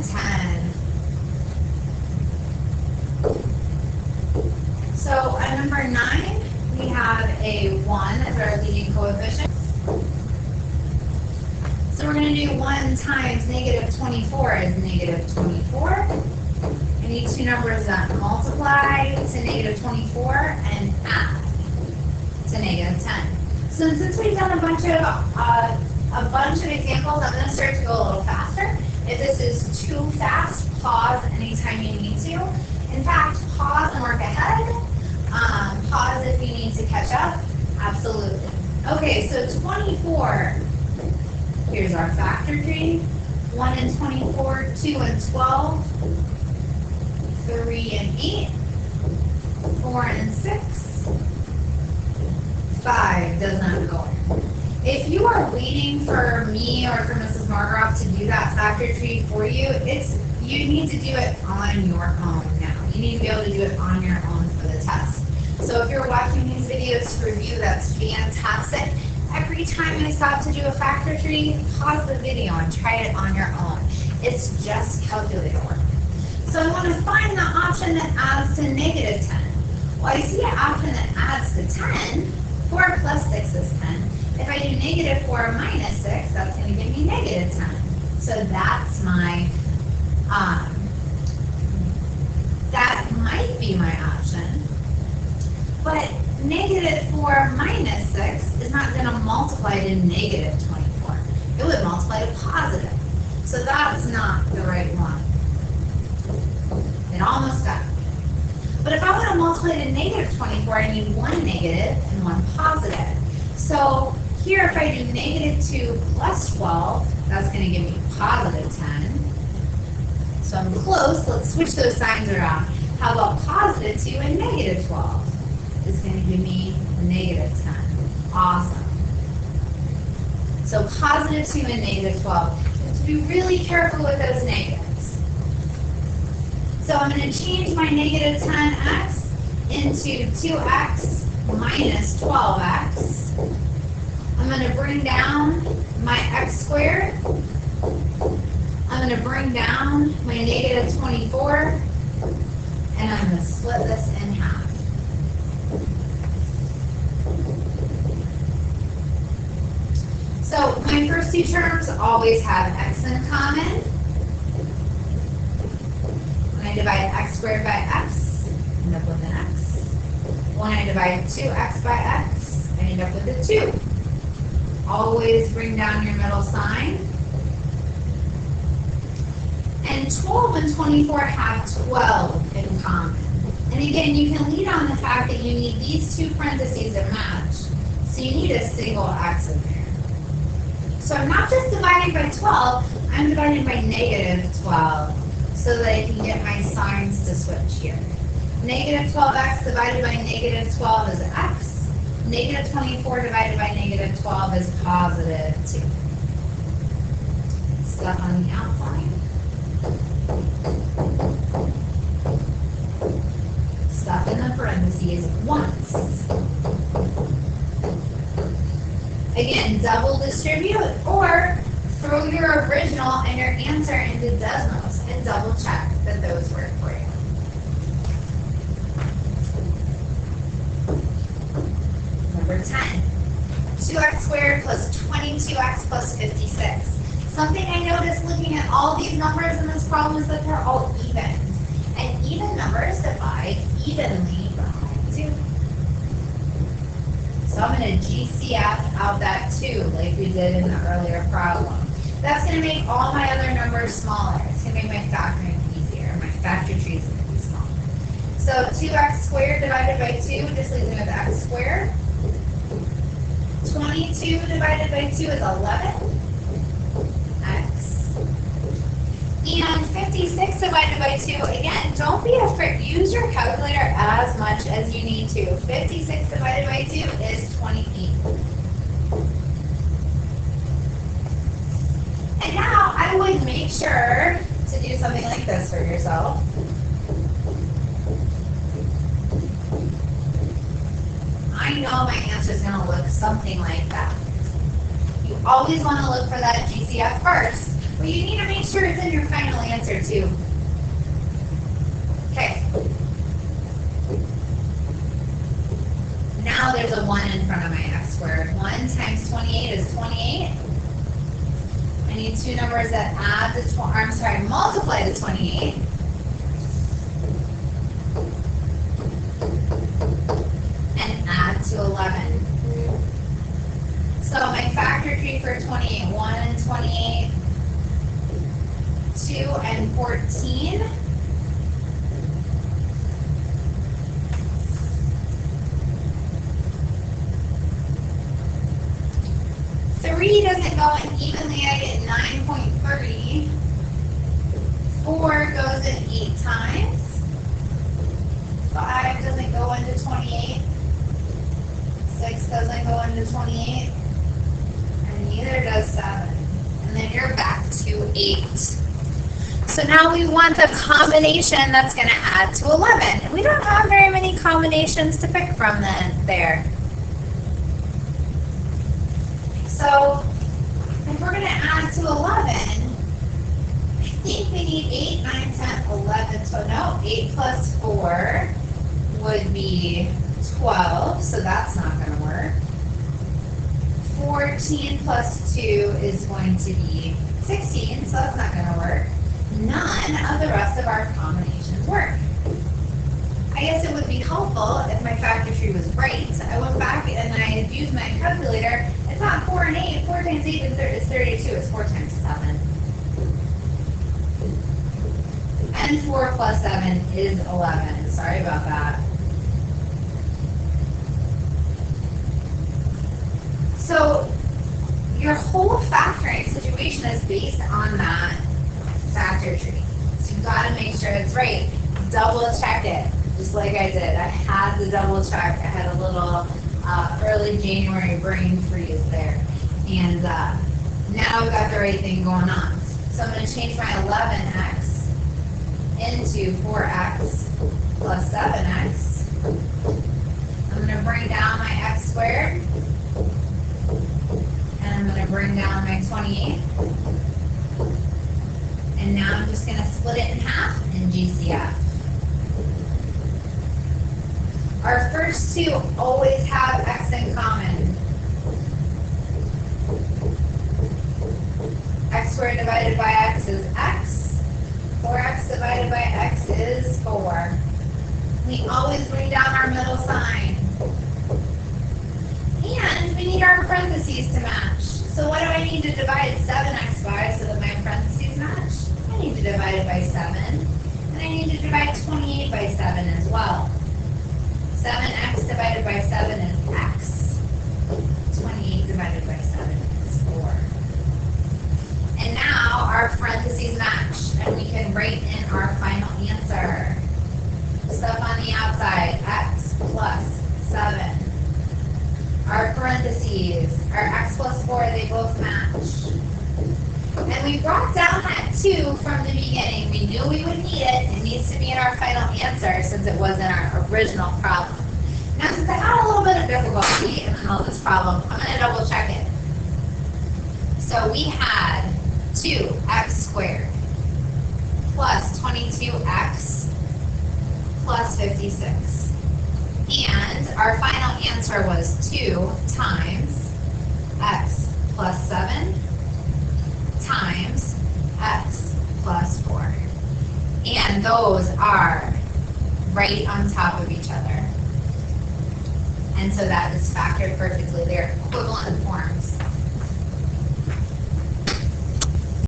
10. So at number 9, we have a 1 as our leading coefficient. So we're going to do 1 times negative 24 is negative 24. I need two numbers that multiply to negative 24 and add to negative 10. So since we've done a bunch of examples, I'm going to start to go a little faster. If this is too fast, pause anytime you need to. In fact, pause and work ahead. Pause if you need to catch up. Absolutely. Okay, so 24. Here's our factor tree. 1 and 24, 2 and 12, 3 and 8, 4 and 6, 5 does not go in. If you are waiting for me or for Mrs. Margaroff to do that factor tree for you, you need to do it on your own now. You need to be able to do it on your own for the test. So if you're watching these videos to review, that's fantastic. Every time I stop to do a factor tree, pause the video and try it on your own. It's just calculator work. So I want to find the option that adds to negative 10. Well, I see an option that adds to 10. 4 plus 6 is 10. If I do negative 4 minus 6, that's going to give me negative 10. So that's my, that might be my option. But negative 4 minus 6 is not going to multiply to negative 24. It would multiply to positive. So that's not the right one. It almost got me. But if I want to multiply to negative 24, I need one negative and one positive. So here, if I do negative 2 plus 12, that's going to give me positive 10. So I'm close. Let's switch those signs around. How about positive 2 and negative 12? Is going to give me negative 10. Awesome. So positive 2 and negative 12. You have to be really careful with those negatives. So I'm going to change my negative 10x into 2x minus 12x. I'm going to bring down my x squared. I'm going to bring down my negative 24. And I'm going to split this in half. So my first two terms always have x in common. When I divide x squared by x, I end up with an x. When I divide 2x by x, I end up with a 2. Always bring down your middle sign. And 12 and 24 have 12 in common. And again, you can lean on the fact that you need these two parentheses to match. So you need a single x in there. So I'm not just dividing by 12, I'm dividing by negative 12 so that I can get my signs to switch here. Negative 12x divided by negative 12 is x. Negative 24 divided by negative 12 is positive 2. Stuff on the outline. Stuff in the parentheses once. Again, double distribute or throw your original and your answer into Desmos and double check that those work for you. Number 10, 2x squared plus 22x plus 56. Something I noticed looking at all these numbers in this problem is that they're all even. And even numbers divide evenly by 2. So I'm going to GCF out that 2 like we did in the earlier problem. That's going to make all my other numbers smaller. It's going to make my factoring easier. My factor tree is going to be smaller. So 2x squared divided by 2 just leaves me with x squared. 22 divided by 2 is 11. X. And 56 divided by 2, again, don't be afraid. Use your calculator as much as you need to. 56 divided by 2 is 28. And now I would make sure to do something like this for yourself. I know my answer is going to look something like that. You always want to look for that GCF first Well, you need to make sure it's in your final answer too. Okay. Now there's a 1 in front of my x squared. 1 times 28 is 28. I need two numbers that add to multiply to 28. And add to 11. So my factor tree for 28, 1 and 28, 2 and 14. Three doesn't go in evenly, I get 9.30. 4 goes in 8 times. 5 doesn't go into 28. 6 doesn't go into 28. And neither does 7. And then you're back to 8. So now we want a combination that's going to add to 11. We don't have very many combinations to pick from there. So if we're going to add to 11, I think we need 8, 9, 10, 11. So no, 8 plus 4 would be 12, so that's not going to work. 14 plus 2 is going to be 16, so that's not going to work. None of the rest of our combinations work. I guess it would be helpful if my factor tree was right. I went back and I used my calculator. It's not 4 and 8. 4 times 8 is 32. It's 4 times 7. And 4 plus 7 is 11. Sorry about that. So your whole factoring situation is based on that factor tree. So you've got to make sure it's right. Double check it, just like I did. I had to double check. I had a little early January brain freeze there. And now I've got the right thing going on. So I'm going to change my 11x into 4x plus 7x. I'm going to bring down my x squared. And I'm going to bring down my 28. And now I'm just going to split it in half in GCF. Our first two always have x in common. X squared divided by x is x. 4x divided by x is 4. We always bring down our middle sign. And we need our parentheses to match. So what do I need to divide 7x by so that my parentheses match? I need to divide it by 7. And I need to divide 28 by 7 as well. 7x divided by 7 is x. 28 divided by 7 is 4. And now our parentheses match, and we can write in our final answer. Stuff on the outside, x plus 7. Our parentheses, our x plus 4, they both match. And we brought down that 2 from the beginning. We knew we would need it. It needs to be in our final answer since it was in our original problem. Now, since I had a little bit of difficulty in this problem, I'm going to double check it. So we had 2x squared plus 22x plus 56. And our final answer was 2 times x plus 7 times x plus 4. And those are right on top of each other. And so that is factored perfectly. They're equivalent.